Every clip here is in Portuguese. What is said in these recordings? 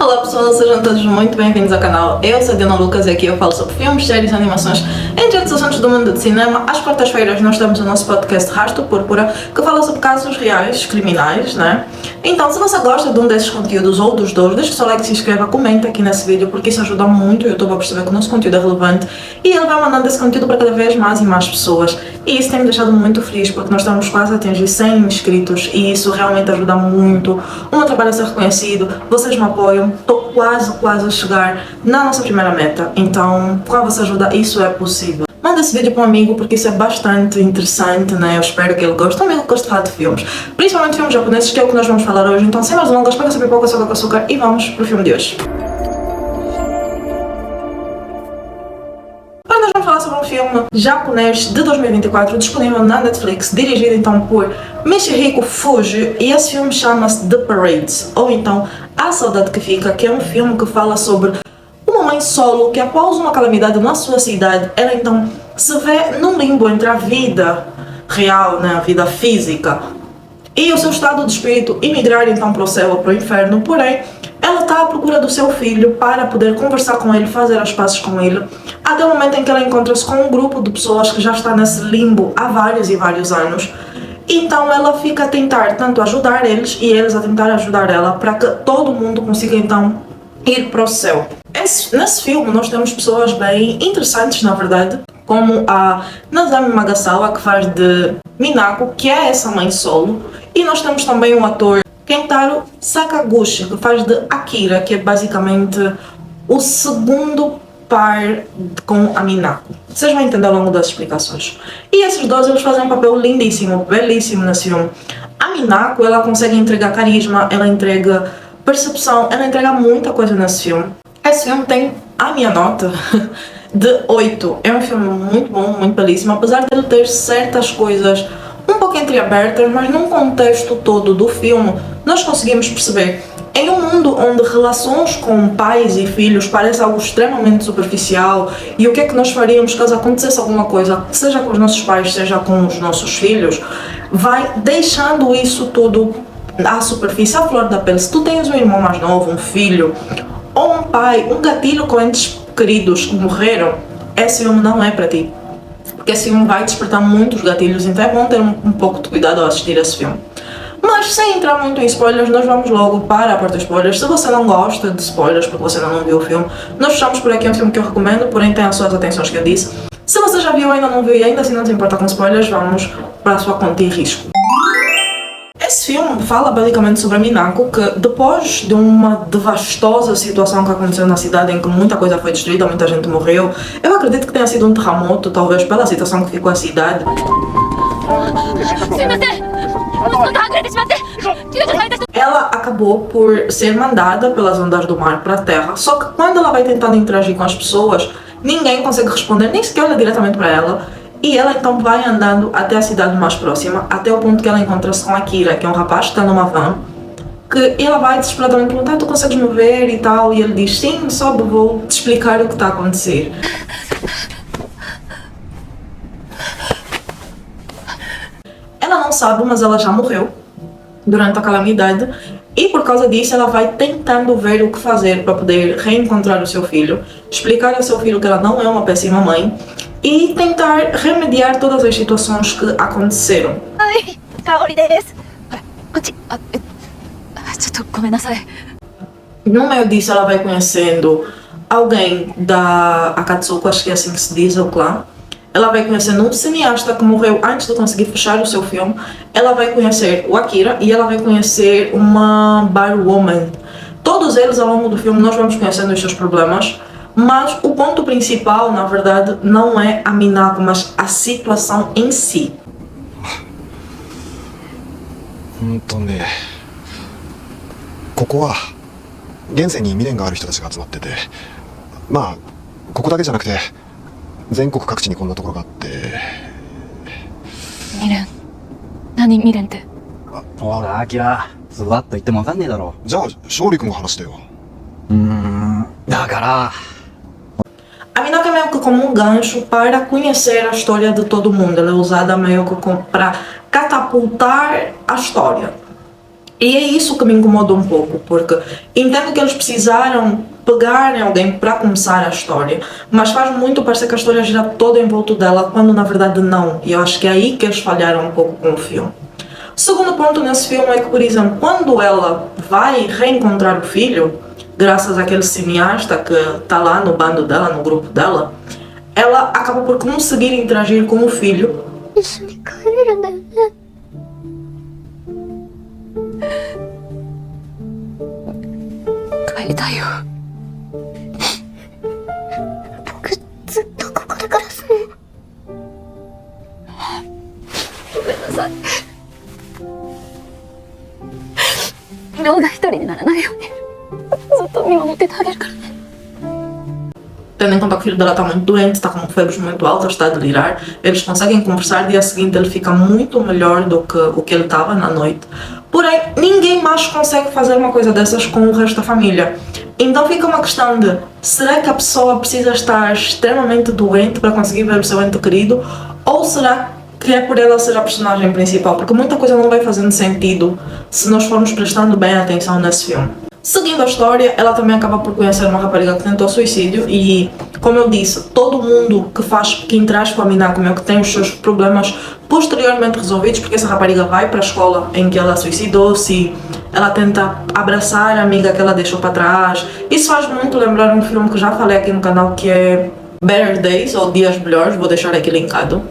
Olá pessoal, sejam todos muito bem-vindos ao canal. Eu sou a Diana Lucas e aqui eu falo sobre filmes, séries, animações, entre outros assuntos do mundo de cinema. Às quartas-feiras nós temos o nosso podcast Rastro Púrpura, que fala sobre casos reais, criminais, né? Então, se você gosta de um desses conteúdos ou dos dois, deixa o seu like, se inscreva, comenta aqui nesse vídeo, porque isso ajuda muito o YouTube a perceber que o nosso conteúdo é relevante e ele vai mandando esse conteúdo para cada vez mais e mais pessoas. E isso tem me deixado muito feliz, porque nós estamos quase a atingir 100 inscritos e isso realmente ajuda muito o meu trabalho a ser reconhecido. Vocês me apoiam, estou quase a chegar na nossa primeira meta, então com a vossa ajuda isso é possível. Manda esse vídeo para um amigo porque isso é bastante interessante, né? Eu espero que ele goste. Um amigo que gosta de falar de filmes, principalmente filmes japoneses, que é o que nós vamos falar hoje. Então, sem mais delongas, pega essa pipoca, açúcar com açúcar e vamos pro filme de hoje. Agora nós vamos falar sobre um filme japonês de 2024, disponível na Netflix, dirigido então por Michihiko Fuji, e esse filme chama-se The Parades, ou então A Saudade que Fica, que é um filme que fala sobre uma mãe solo que após uma calamidade na sua cidade, ela então se vê num limbo entre a vida real, né, a vida física, e o seu estado de espírito emigrar então para o céu ou para o inferno. Porém, ela está à procura do seu filho para poder conversar com ele, fazer as pazes com ele, até o momento em que ela encontra-se com um grupo de pessoas que já está nesse limbo há vários e vários anos. Então ela fica a tentar tanto ajudar eles e eles a tentar ajudar ela para que todo mundo consiga então ir para o céu. Nesse filme nós temos pessoas bem interessantes, na verdade, como a Nozomi Magasawa, que faz de Minako, que é essa mãe solo, e nós temos também o ator Kentaro Sakaguchi, que faz de Akira, que é basicamente o segundo par com a Minako. Vocês vão entender ao longo das explicações. E esses dois, eles fazem um papel lindíssimo, belíssimo nesse filme. A Minako, ela consegue entregar carisma, ela entrega percepção, ela entrega muita coisa nesse filme. Esse filme tem a minha nota de 8. É um filme muito bom, muito belíssimo, apesar de ele ter certas coisas um pouco entreabertas, mas num contexto todo do filme, nós conseguimos perceber. Em um mundo onde relações com pais e filhos parece algo extremamente superficial, e o que é que nós faríamos caso acontecesse alguma coisa, seja com os nossos pais, seja com os nossos filhos, vai deixando isso tudo à superfície, à flor da pele. Se tu tens um irmão mais novo, um filho, ou um pai, um gatilho com entes queridos que morreram, esse filme não é para ti. Porque esse filme vai despertar muitos gatilhos, então é bom ter um pouco de cuidado ao assistir esse filme. Mas sem entrar muito em spoilers, nós vamos logo para a parte de spoilers. Se você não gosta de spoilers porque você ainda não viu o filme, nós fechamos por aqui. É um filme que eu recomendo, porém tem as suas atenções que eu disse. Se você já viu, ainda não viu e ainda assim não se importa com spoilers, vamos para a sua conta e risco. Esse filme fala basicamente sobre a Minako, que depois de uma devastosa situação que aconteceu na cidade, em que muita coisa foi destruída, muita gente morreu, eu acredito que tenha sido um terremoto, talvez pela situação que ficou a cidade. Ela acabou por ser mandada pelas ondas do mar para a terra, só que quando ela vai tentando interagir com as pessoas, ninguém consegue responder, nem sequer olha diretamente para ela. E ela então vai andando até a cidade mais próxima, até o ponto que ela encontra-se com Akira, que é um rapaz que está numa van, que ela vai desesperadamente perguntar: tu consegues me ver e tal? E ele diz: sim, sobe, vou te explicar o que está a acontecer. Ela não sabe, mas ela já morreu durante a calamidade, e por causa disso ela vai tentando ver o que fazer para poder reencontrar o seu filho, explicar ao seu filho que ela não é uma péssima mãe, e tentar remediar todas as situações que aconteceram. No meio disso ela vai conhecendo alguém da Akatsuko, acho que é assim que se diz, o clã. Ela vai conhecendo um cineasta que morreu antes de conseguir fechar o seu filme. Ela vai conhecer o Akira e ela vai conhecer uma barwoman. Todos eles, ao longo do filme, nós vamos conhecendo os seus problemas. Mas o ponto principal, na verdade, não é a Minako, mas a situação em si. A Minako é meio que como um gancho para conhecer a história de todo mundo. Ela é usada meio que para catapultar a história. E é isso que me incomoda um pouco, porque entendo que eles precisaram pegar em alguém para começar a história, mas faz muito parecer que a história gira toda em volta dela, quando na verdade não. E eu acho que é aí que eles falharam um pouco com o filme. O segundo ponto nesse filme é que, por exemplo, quando ela vai reencontrar o filho, graças àquele cineasta que está lá no bando dela, no grupo dela, ela acaba por conseguir interagir com o filho. 一緒に帰れるんだよね。帰りたいよ。僕ずっとここで暮らすの。ごめんなさい。亮が一人にならないようにずっと見守っててあげるからね。 Tendo em conta que o filho dela está muito doente, está com febres muito altas, está a delirar, eles conseguem conversar, dia seguinte ele fica muito melhor do que o que ele estava na noite. Porém, ninguém mais consegue fazer uma coisa dessas com o resto da família. Então fica uma questão de, será que a pessoa precisa estar extremamente doente para conseguir ver o seu ente querido? Ou será que é por ela ser a personagem principal? Porque muita coisa não vai fazendo sentido se nós formos prestando bem atenção nesse filme. Seguindo a história, ela também acaba por conhecer uma rapariga que tentou suicídio e, como eu disse, todo mundo que interage com a Minako meio que tem os seus problemas posteriormente resolvidos, porque essa rapariga vai para a escola em que ela suicidou-se, ela tenta abraçar a amiga que ela deixou para trás. Isso faz muito lembrar um filme que já falei aqui no canal, que é Better Days, ou Dias Melhores, vou deixar aqui linkado,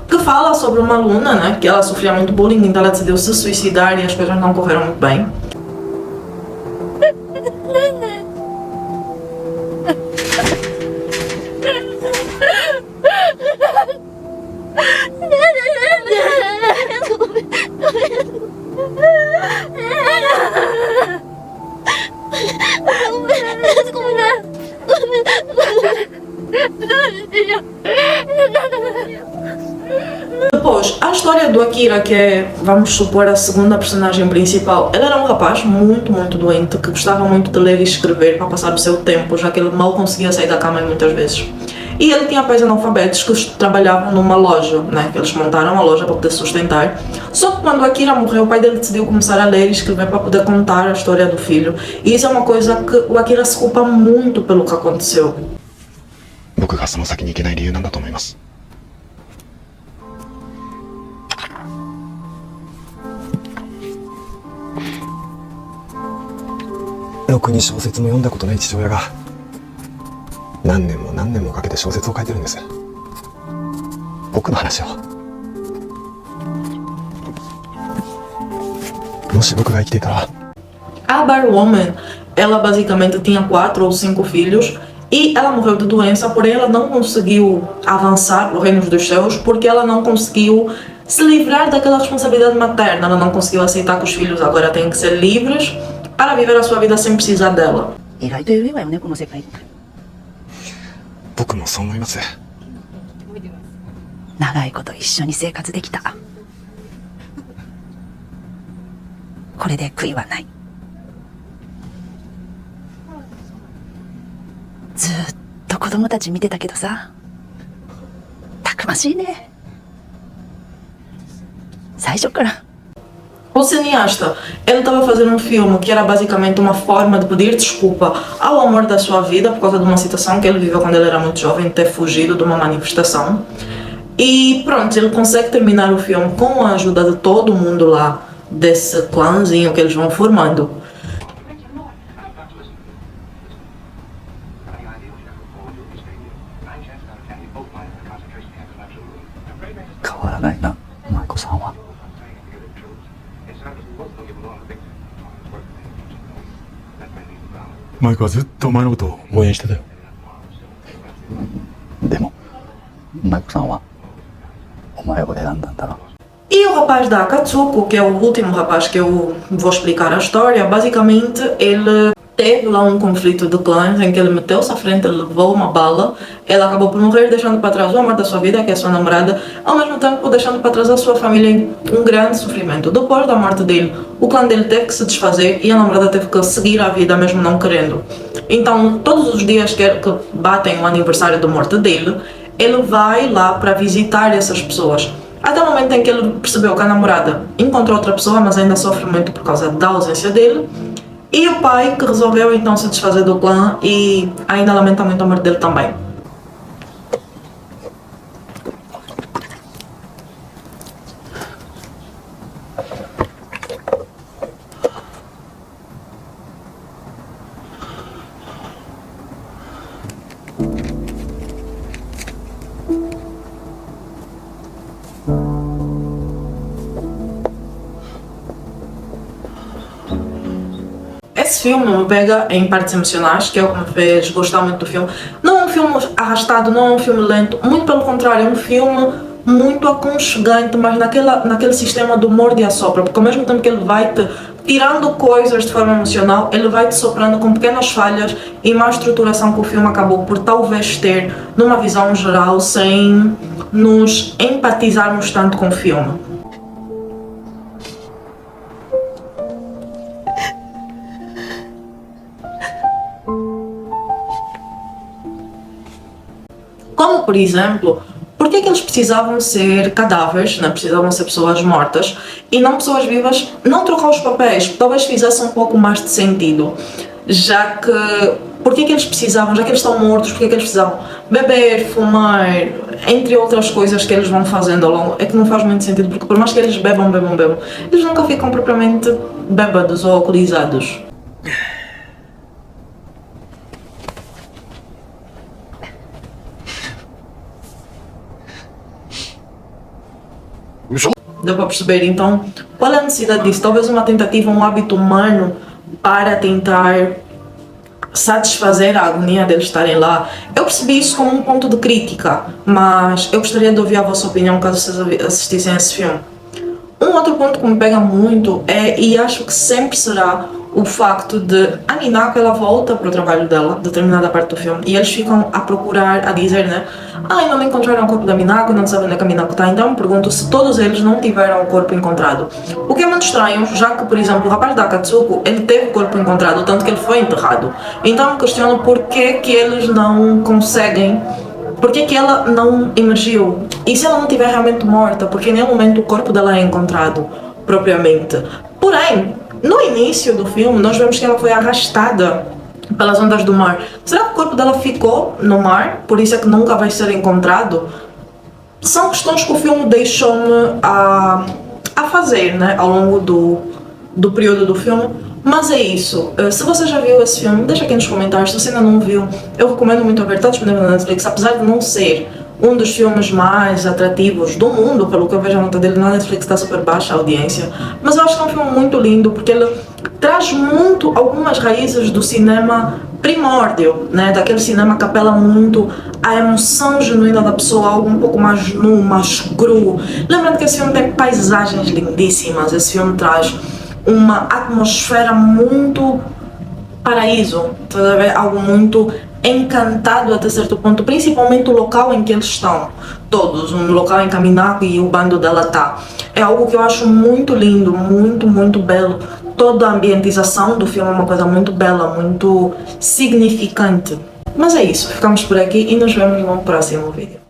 que fala sobre uma aluna, né, que ela sofria muito bullying, então ela decidiu se suicidar e as coisas não correram muito bem. Depois, a história do Akira, que é, vamos supor, a segunda personagem principal, ele era um rapaz muito doente, que gostava muito de ler e escrever para passar o seu tempo, já que ele mal conseguia sair da cama muitas vezes. E ele tinha pais analfabetos que trabalhavam numa loja, né, que eles montaram uma loja para poder sustentar. Só que quando Akira morreu, o pai dele decidiu começar a ler e escrever para poder contar a história do filho. E isso é uma coisa que o Akira se culpa muito pelo que aconteceu. 僕がその先に行けない理由なんだと思います。ろくに小説も読んだことない父親が何年もかけて小説を書いてるんです。僕の話を。もし僕が生きていたら。A Barwoman, ela basicamente tinha 4 ou 5 filhos e ela morreu de doença, porém ela não conseguiu avançar para o reino dos céus porque ela não conseguiu se livrar daquela responsabilidade materna. Ela não conseguiu aceitar que os filhos agora têm que ser livres para viver a sua vida sem precisar dela. 意外と緩いわよね、この世界。僕もそう思います。長いこと一緒に生活できた。これで悔いはない。ずっと子供たち見てたけどさ、たくましいね。最初から。 O cineasta, ele estava a fazer um filme que era basicamente uma forma de pedir desculpa ao amor da sua vida por causa de uma situação que ele viveu quando ele era muito jovem, ter fugido de uma manifestação. E pronto, ele consegue terminar o filme com a ajuda de todo mundo lá, desse clãzinho que eles vão formando. Não. マイクはずっとお前のことを応援してたよ。でも、マイコさんはお前を選んだんだろ。 E o rapaz da Akatsuko, que é o último rapaz que eu vou explicar a história, basicamente ele teve lá um conflito de clãs em que ele meteu-se à frente, ele levou uma bala, ele acabou por morrer deixando para trás o amor da sua vida, que é a sua namorada, ao mesmo tempo deixando para trás a sua família em um grande sofrimento. Depois da morte dele, o clã dele teve que se desfazer e a namorada teve que seguir a vida mesmo não querendo. Então, todos os dias que batem o aniversário da morte dele, ele vai lá para visitar essas pessoas. Até o momento em que ele percebeu que a namorada encontrou outra pessoa, mas ainda sofre muito por causa da ausência dele. E o pai que resolveu então se desfazer do clã e ainda lamenta muito a morte dele também. Esse filme me pega em partes emocionais, que é o que me fez gostar muito do filme. Não é um filme arrastado, não é um filme lento, muito pelo contrário, é um filme muito aconchegante, mas naquele sistema do morde e assopra, porque ao mesmo tempo que ele vai te tirando coisas de forma emocional, ele vai te soprando com pequenas falhas e má estruturação que o filme acabou por talvez ter numa visão geral, sem nos empatizarmos tanto com o filme. Como, por exemplo, por que eles precisavam ser cadáveres, né? Precisavam ser pessoas mortas e não pessoas vivas? Não trocar os papéis, talvez fizesse um pouco mais de sentido, já que por que eles precisavam, já que eles estão mortos, por que eles precisavam beber, fumar, entre outras coisas que eles vão fazendo ao longo, é que não faz muito sentido, porque por mais que eles bebam, eles nunca ficam propriamente bêbados ou alcoolizados. Deu para perceber então qual é a necessidade disso? Talvez uma tentativa, um hábito humano para tentar satisfazer a agonia deles estarem lá. Eu percebi isso como um ponto de crítica, mas eu gostaria de ouvir a vossa opinião caso vocês assistissem a esse filme. Um outro ponto que me pega muito é, e acho que sempre será, o facto de a Minako, ela volta para o trabalho dela, determinada parte do filme, e eles ficam a procurar, a dizer, né? Ainda não encontraram o corpo da Minako, não sabem onde é que a Minako está, então me pergunto se todos eles não tiveram o corpo encontrado. O que é muito estranho, já que, por exemplo, o rapaz da Akatsuko, ele teve o corpo encontrado, tanto que ele foi enterrado. Então me questiono por que eles não conseguem, por que ela não emergiu? E se ela não estiver realmente morta, porque em nenhum momento o corpo dela é encontrado, propriamente. Porém, no início do filme, nós vemos que ela foi arrastada pelas ondas do mar. Será que o corpo dela ficou no mar? Por isso é que nunca vai ser encontrado? São questões que o filme deixou-me a fazer, né, ao longo do período do filme. Mas é isso. Se você já viu esse filme, deixa aqui nos comentários. Se você ainda não viu, eu recomendo muito a ver. Está disponível na Netflix, apesar de não ser um dos filmes mais atrativos do mundo, pelo que eu vejo a nota dele na Netflix está super baixa a audiência, mas eu acho que é um filme muito lindo, porque ele traz muito algumas raízes do cinema primórdio, né, daquele cinema que apela muito à emoção genuína da pessoa, algo um pouco mais nu, mais cru. Lembrando que esse filme tem paisagens lindíssimas, esse filme traz uma atmosfera muito paraíso, algo muito encantado até certo ponto, principalmente o local em que eles estão, todos, um local em que a Minako e o bando dela tá. É algo que eu acho muito lindo, muito belo. Toda a ambientização do filme é uma coisa muito bela, muito significante. Mas é isso, ficamos por aqui e nos vemos no próximo vídeo.